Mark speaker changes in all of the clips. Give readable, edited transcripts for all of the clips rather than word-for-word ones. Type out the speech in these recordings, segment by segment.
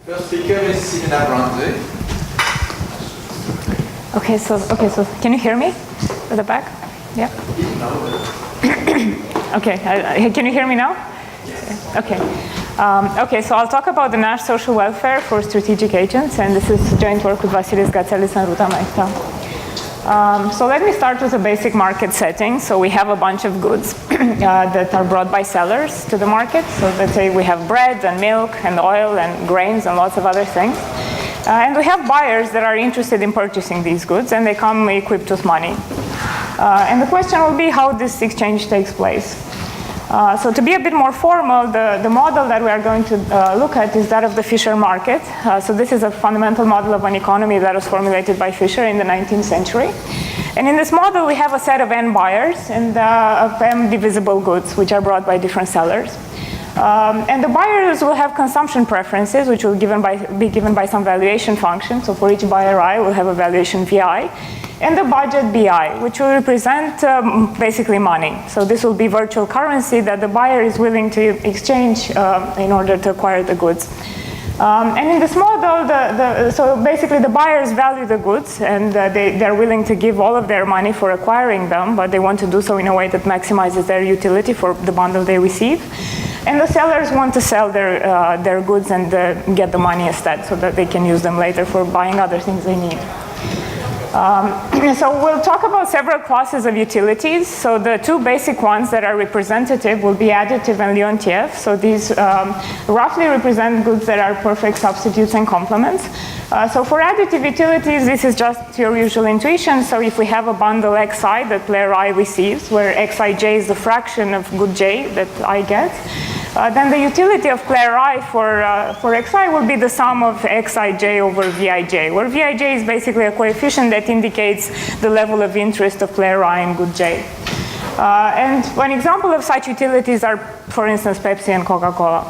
Speaker 1: First speaker is Simina Branzei.
Speaker 2: Okay, so can you hear me at the back? Yeah. Okay, can you hear me now?
Speaker 1: Yes.
Speaker 2: Okay. Okay, so I'll talk about the Nash social welfare for strategic agents, and this is joint work with Vasilis, Gkatzelis, and Ruta, Mehta. So let me start with a basic market setting. So we have a bunch of goods that are brought by sellers to the market. So let's say we have bread and milk and oil and grains and lots of other things. And we have buyers that are interested in purchasing these goods, and they come equipped with money. And the question will be how this exchange takes place. So to be a bit more formal, the model that we are going to look at is that of the Fischer Market. So this is a fundamental model of an economy that was formulated by Fischer in the 19th century. And in this model, we have a set of n buyers and of m divisible goods, which are brought by different sellers. And the buyers will have consumption preferences, which will be given by some valuation function. So for each buyer I, we'll have a valuation VI. And the budget BI, which will represent basically money. So this will be virtual currency that the buyer is willing to exchange in order to acquire the goods. And in this model, so basically the buyers value the goods, and they're willing to give all of their money for acquiring them, but they want to do so in a way that maximizes their utility for the bundle they receive. And the sellers want to sell their goods and get the money instead, so that they can use them later for buying other things they need. So we'll talk about several classes of utilities. So the two basic ones that are representative will be additive and Leontief. So these roughly represent goods that are perfect substitutes and complements. So for additive utilities, this is just your usual intuition. So if we have a bundle xi that player I receives, where xij is the fraction of good j that I get, then the utility of player I for xi will be the sum of xij over vij, where vij is basically a coefficient that indicates the level of interest of player I in good j. And one example of such utilities are, for instance, Pepsi and Coca-Cola.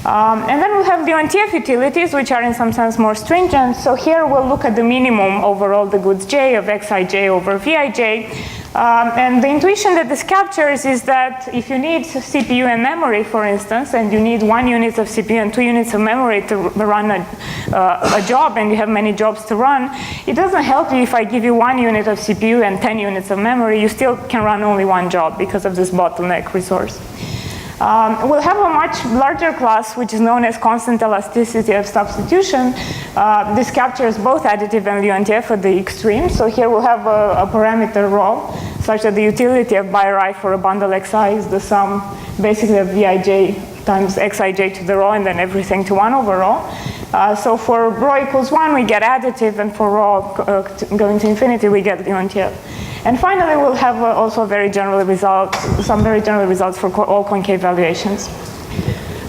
Speaker 2: And then we'll have Leontief utilities, which are in some sense more stringent. So here we'll look at the minimum over all the goods j of xij over vij. And the intuition that this captures is that if you need CPU and memory, for instance, and you need 1 unit of CPU and 2 units of memory to run a job, and you have many jobs to run, it doesn't help you if I give you 1 unit of CPU and 10 units of memory. You still can run only one job because of this bottleneck resource. We'll have a much larger class, which is known as constant elasticity of substitution. This captures both additive and Leontief at the extreme. So here we'll have a parameter rho, such that the utility of buyer I for a bundle xi is the sum basically of vij times xij to the rho, and then everything to 1 over rho. So for rho equals 1, we get additive, and for rho going to infinity, we get Leontief. And finally, we'll have also some very general results for all concave valuations.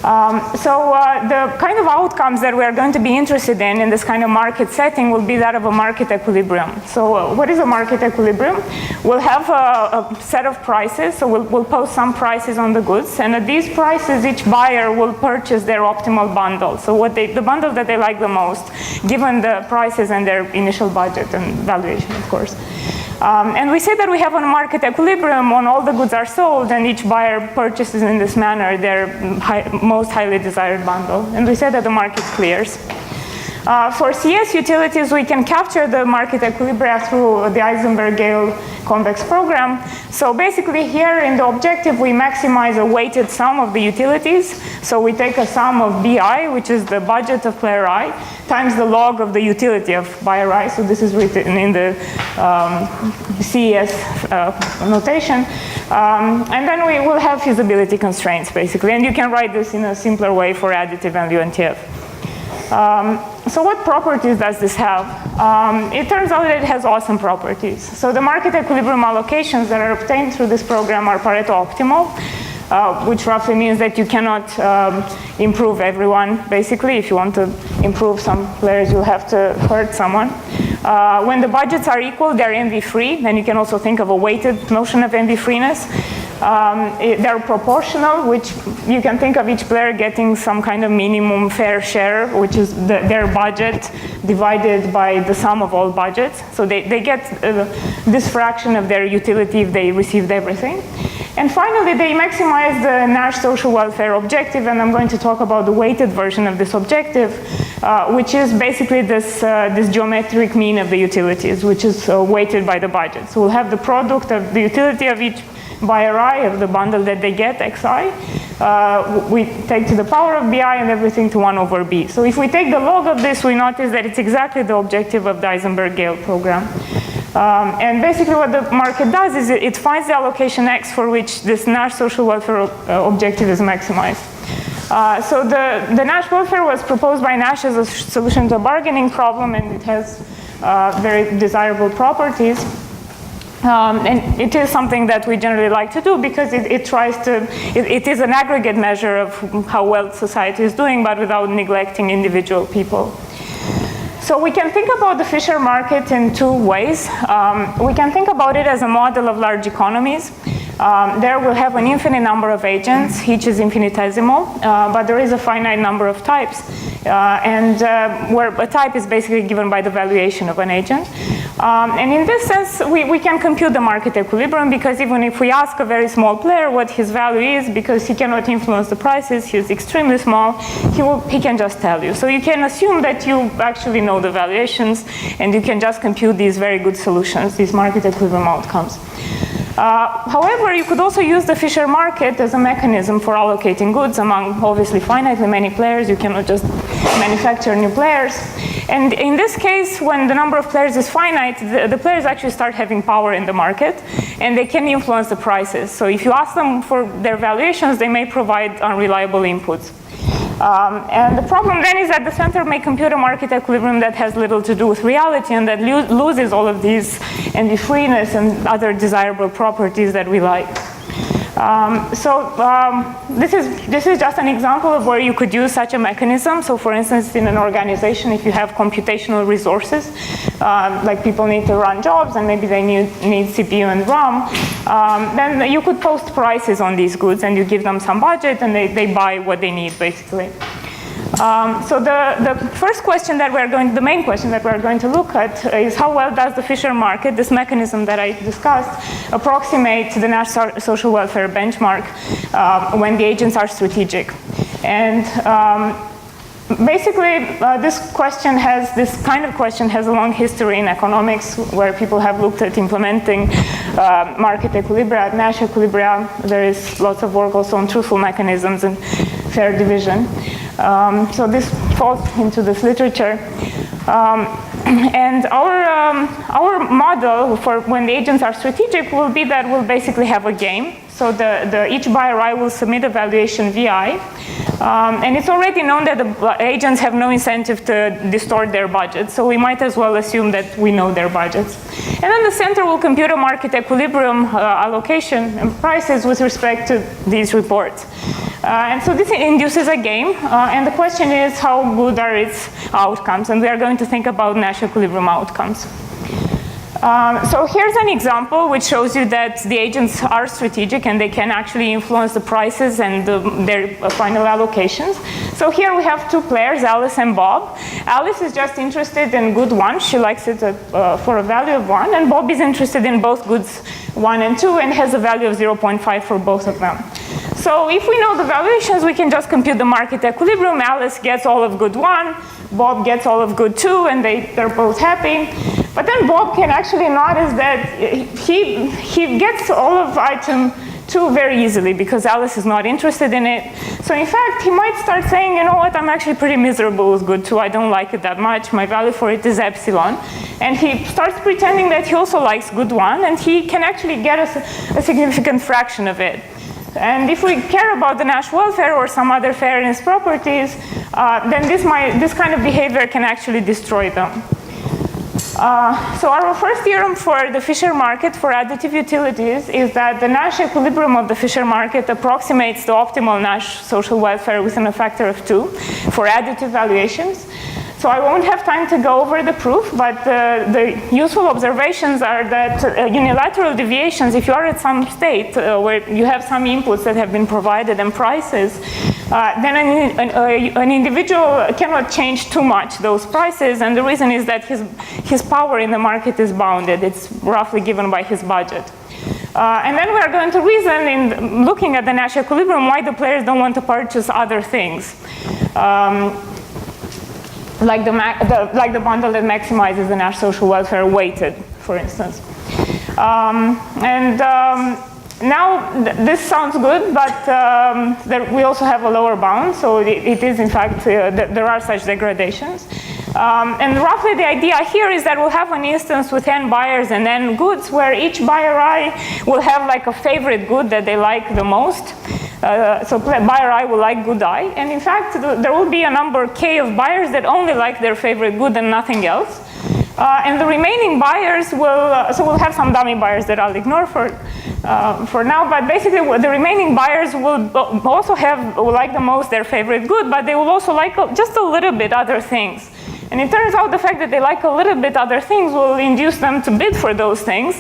Speaker 2: The kind of outcomes that we're going to be interested in this kind of market setting will be that of a market equilibrium. So what is a market equilibrium? We'll have a set of prices, so we'll post some prices on the goods, and at these prices, each buyer will purchase their optimal bundle. So the bundle that they like the most, given the prices and their initial budget and valuation, of course. And we say that we have a market equilibrium when all the goods are sold and each buyer purchases in this manner their most highly desired bundle. And we say that the market clears. For CS utilities, we can capture the market equilibrium through the Eisenberg-Gale convex program. So basically here in the objective, we maximize a weighted sum of the utilities. So we take a sum of BI, which is the budget of player I, times the log of the utility of buyer I. So this is written in the CES notation. And then we will have feasibility constraints, basically. And you can write this in a simpler way for additive and Leontief. So what properties does this have? It turns out that it has awesome properties. So the market equilibrium allocations that are obtained through this program are Pareto optimal, which roughly means that you cannot improve everyone, basically. If you want to improve some players, you'll have to hurt someone. When the budgets are equal, they're envy-free, and you can also think of a weighted notion of envy-freeness. They're proportional, which you can think of each player getting some kind of minimum fair share, which is their budget divided by the sum of all budgets. So they get this fraction of their utility if they received everything. And finally, they maximize the Nash social welfare objective, and I'm going to talk about the weighted version of this objective, which is basically this geometric mean of the utilities, which is weighted by the budget. So we'll have the product of the utility of each by Ri of the bundle that they get, xi. We take to the power of bi and everything to 1 over b. So if we take the log of this, we notice that it's exactly the objective of the Eisenberg-Gale program. And basically what the market does is it finds the allocation x for which this Nash social welfare objective is maximized. So the Nash welfare was proposed by Nash as a solution to a bargaining problem, and it has very desirable properties. And it is something that we generally like to do because it is an aggregate measure of how well society is doing, but without neglecting individual people. So we can think about the Fischer market in two ways. We can think about it as a model of large economies. There we'll have an infinite number of agents, each is infinitesimal, but there is a finite number of types, where a type is basically given by the valuation of an agent. And in this sense, we can compute the market equilibrium, because even if we ask a very small player what his value is, because he cannot influence the prices, he's extremely small, he can just tell you. So you can assume that you actually know the valuations, and you can just compute these very good solutions, these market equilibrium outcomes. However, you could also use the Fischer market as a mechanism for allocating goods among obviously finitely many players. You cannot just manufacture new players. And in this case, when the number of players is finite, the players actually start having power in the market, and they can influence the prices. So if you ask them for their valuations, they may provide unreliable inputs. And the problem then is that the center may compute a market equilibrium that has little to do with reality, and that loses all of these and the freeness and other desirable properties that we like. This is just an example of where you could use such a mechanism. So for instance, in an organization, if you have computational resources, like people need to run jobs and maybe they need CPU and RAM, then you could post prices on these goods and you give them some budget and they buy what they need basically. So the first question that the main question that we're going to look at is how well does the Fischer market, this mechanism that I discussed, approximate the Nash social welfare benchmark when the agents are strategic. And basically, this kind of question has a long history in economics, where people have looked at implementing market equilibria, Nash equilibria. There is lots of work also on truthful mechanisms and fair division. So this falls into this literature. And our model for when the agents are strategic will be that we'll basically have a game. So each buyer I will submit a valuation VI. And it's already known that the agents have no incentive to distort their budgets. So we might as well assume that we know their budgets. And then the center will compute a market equilibrium allocation and prices with respect to these reports. And so this induces a game. And the question is, how good are its outcomes? And we are going to think about Nash equilibrium outcomes. So here's an example which shows you that the agents are strategic and they can actually influence the prices and their final allocations. So here we have two players, Alice and Bob. Alice is just interested in good 1. She likes it for a value of 1. And Bob is interested in both goods 1 and 2 and has a value of 0.5 for both of them. So if we know the valuations, we can just compute the market equilibrium. Alice gets all of good 1, Bob gets all of good 2, and they're both happy. But then Bob can actually notice that he gets all of item 2 very easily because Alice is not interested in it. So in fact, he might start saying, you know what, I'm actually pretty miserable with good 2. I don't like it that much. My value for it is epsilon. And he starts pretending that he also likes good 1, and he can actually get a significant fraction of it. And if we care about the Nash welfare or some other fairness properties, then this kind of behavior can actually destroy them. So our first theorem for the Fischer market for additive utilities is that the Nash equilibrium of the Fischer market approximates the optimal Nash social welfare within a factor of 2 for additive valuations. So I won't have time to go over the proof, but the useful observations are that unilateral deviations, if you are at some state where you have some inputs that have been provided and prices, then an individual cannot change too much those prices, and the reason is that his power in the market is bounded. It's roughly given by his budget. And then we're going to reason in looking at the Nash equilibrium why the players don't want to purchase other things. Like the bundle that maximizes the Nash social welfare weighted, for instance. Now, this sounds good, but we also have a lower bound, so it is, in fact, there are such degradations. And roughly the idea here is that we'll have an instance with n buyers and n goods, where each buyer I will have like a favorite good that they like the most. So buyer I will like good I, and in fact, there will be a number k of buyers that only like their favorite good and nothing else. And the remaining buyers will, so we'll have some dummy buyers that I'll ignore for now, but basically the remaining buyers will also will like the most their favorite good, but they will also like just a little bit other things. And it turns out the fact that they like a little bit other things will induce them to bid for those things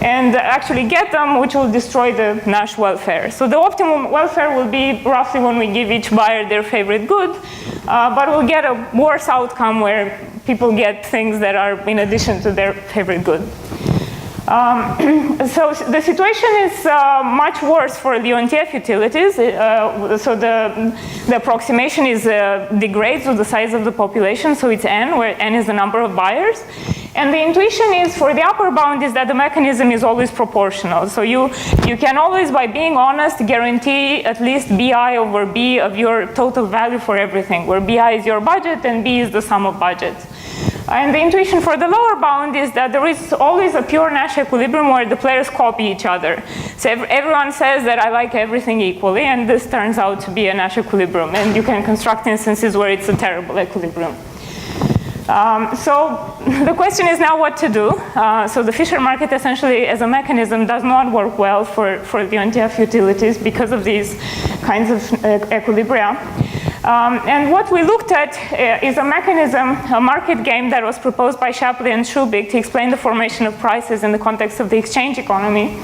Speaker 2: and actually get them, which will destroy the Nash welfare. So the optimum welfare will be roughly when we give each buyer their favorite good, but we'll get a worse outcome where people get things that are in addition to their favorite good. So the situation is much worse for Leontief utilities. So the approximation is degrades with the size of the population, so it's n, where n is the number of buyers. And the intuition is for the upper bound is that the mechanism is always proportional. So you can always, by being honest, guarantee at least bi over b of your total value for everything, where bi is your budget and b is the sum of budgets. And the intuition for the lower bound is that there is always a pure Nash equilibrium where the players copy each other. So everyone says that I like everything equally, and this turns out to be a Nash equilibrium. And you can construct instances where it's a terrible equilibrium. So the question is now what to do. So the Fischer market essentially as a mechanism does not work well for the Leontief utilities because of these kinds of equilibria. And what we looked at is a mechanism, a market game that was proposed by Shapley and Schubik to explain the formation of prices in the context of the exchange economy.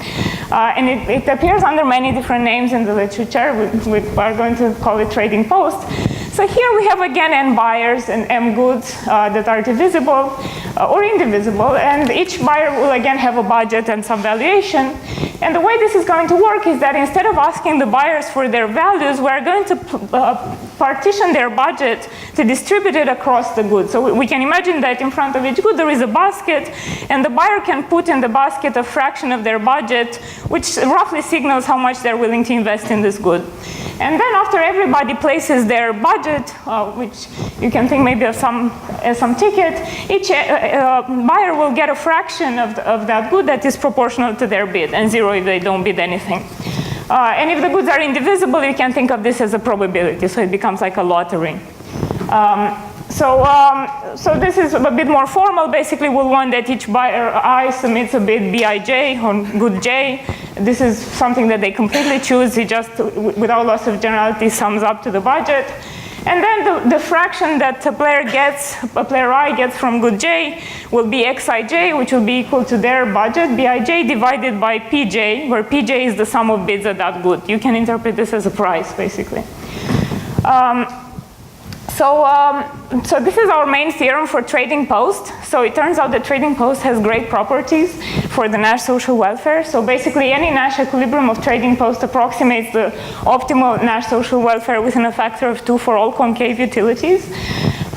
Speaker 2: And it appears under many different names in the literature. We are going to call it trading post. So here we have again n buyers and m goods that are divisible or indivisible, and each buyer will again have a budget and some valuation. And the way this is going to work is that instead of asking the buyers for their values, we're going to partition their budget to distribute it across the goods. So we can imagine that in front of each good there is a basket, and the buyer can put in the basket a fraction of their budget, which roughly signals how much they're willing to invest in this good. And then after everybody places their budget, which you can think maybe of some ticket, each buyer will get a fraction of that good that is proportional to their bid, and 0 if they don't bid anything. And if the goods are indivisible, you can think of this as a probability, so it becomes like a lottery. So this is a bit more formal. Basically, we'll want that each buyer I submits a bid Bij on good J. This is something that they completely choose. It just, without loss of generality, sums up to the budget. And then the fraction that a player I gets from good J will be Xij, which will be equal to their budget, Bij, divided by Pj, where Pj is the sum of bids at that good. You can interpret this as a price, basically. So this is our main theorem for trading post. So it turns out that trading post has great properties for the Nash social welfare. So basically any Nash equilibrium of trading post approximates the optimal Nash social welfare within a factor of 2 for all concave utilities.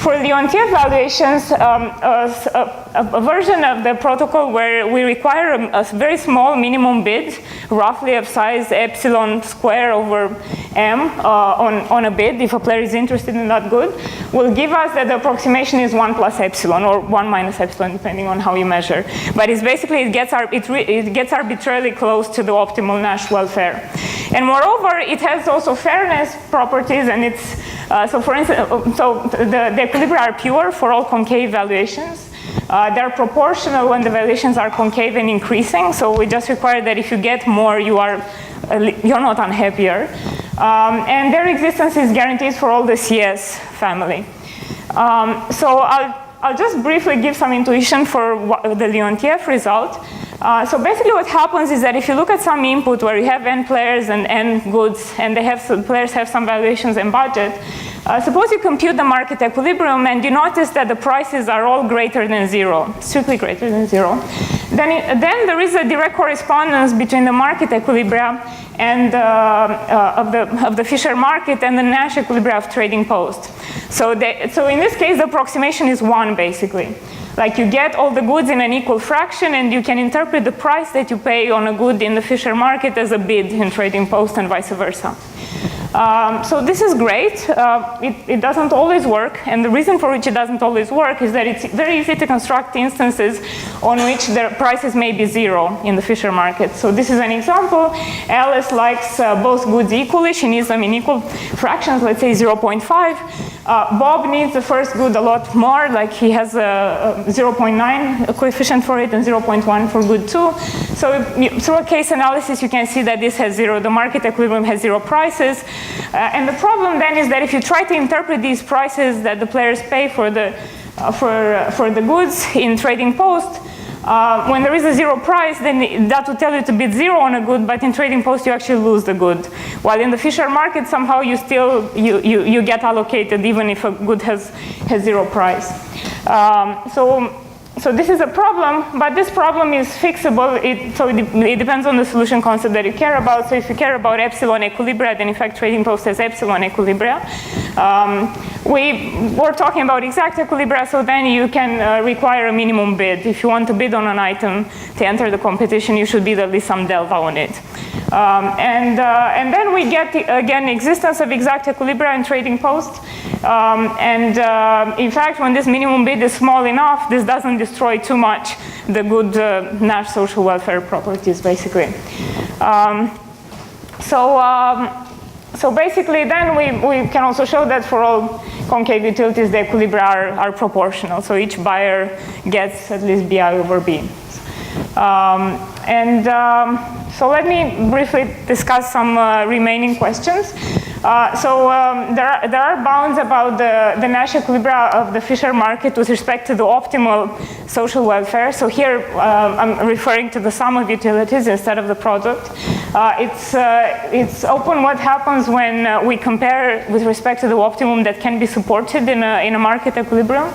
Speaker 2: For Leontief valuations, a version of the protocol where we require a very small minimum bid, roughly of size epsilon square over m on a bid, if a player is interested in that good, will give us that the approximation is 1 plus epsilon, or 1 minus epsilon, depending on how you measure. But it's basically, it gets arbitrarily close to the optimal Nash welfare. And moreover, it has also fairness properties, and it's, so for instance, the equilibria are pure for all concave valuations. They're proportional when the valuations are concave and increasing, so we just require that if you get more, you're not unhappier. And their existence is guaranteed for all the CS family. So I'll just briefly give some intuition for the Leontief result. So basically what happens is that if you look at some input where you have n players and n goods, and players have some valuations and budget, Suppose you compute the market equilibrium and you notice that the prices are all greater than 0, strictly greater than 0. Then there is a direct correspondence between the market equilibria and of the Fischer market and the Nash equilibria of trading post. So in this case, the approximation is 1 basically. Like you get all the goods in an equal fraction and you can interpret the price that you pay on a good in the Fischer market as a bid in trading post and vice versa. So this is great. It doesn't always work, and the reason for which it doesn't always work is that it's very easy to construct instances on which the prices may be 0 in the Fischer market. So this is an example. Alice likes both goods equally. She needs them in equal fractions, let's say 0.5. Bob needs the first good a lot more, like he has a 0.9 coefficient for it and 0.1 for good 2. So through a case analysis, you can see that this has 0, the market equilibrium has 0 prices. And the problem then is that if you try to interpret these prices that the players pay for the goods in trading post, when there is a 0 price, then that will tell you to bid 0 on a good, but in trading post you actually lose the good. While in the Fischer market, somehow you still you get allocated even if a good has 0 price. So this is a problem, but this problem is fixable. It depends on the solution concept that you care about. So if you care about epsilon equilibria, then in fact trading post has epsilon equilibria. We were talking about exact equilibria, so then you can require a minimum bid. If you want to bid on an item to enter the competition, you should bid at least some delta on it. And then we get, again, existence of exact equilibria in trading post. In fact, when this minimum bid is small enough, this doesn't destroy too much the good Nash social welfare properties, basically. So basically, then we can also show that for all concave utilities, the equilibria are proportional. So each buyer gets at least bi over b. So let me briefly discuss some remaining questions. There are bounds about the Nash equilibria of the Fischer market with respect to the optimal social welfare. So here I'm referring to the sum of utilities instead of the product. It's open what happens when we compare with respect to the optimum that can be supported in a market equilibrium.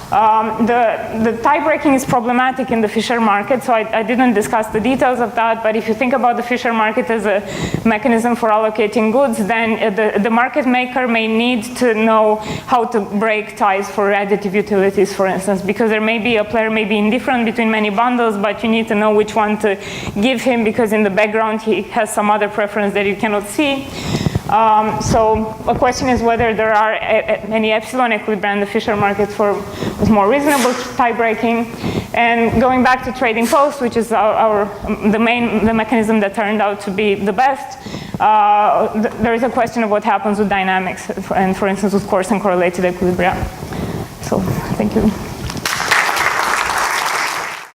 Speaker 2: The tie breaking is problematic in the Fischer market, so I didn't discuss the details of that, but if you think about the Fischer market as a mechanism for allocating goods, then the market maker may need to know how to break ties for additive utilities, for instance, because there may be a player may be indifferent between many bundles, but you need to know which one to give him, because in the background he has some other preference that you cannot see. So a question is whether there are any epsilon equilibria in the Fischer market with more reasonable tie breaking. And going back to trading post, which is the mechanism that turned out to be the best, there is a question of what happens with dynamics and, for instance, with coarse and correlated equilibria. So thank you.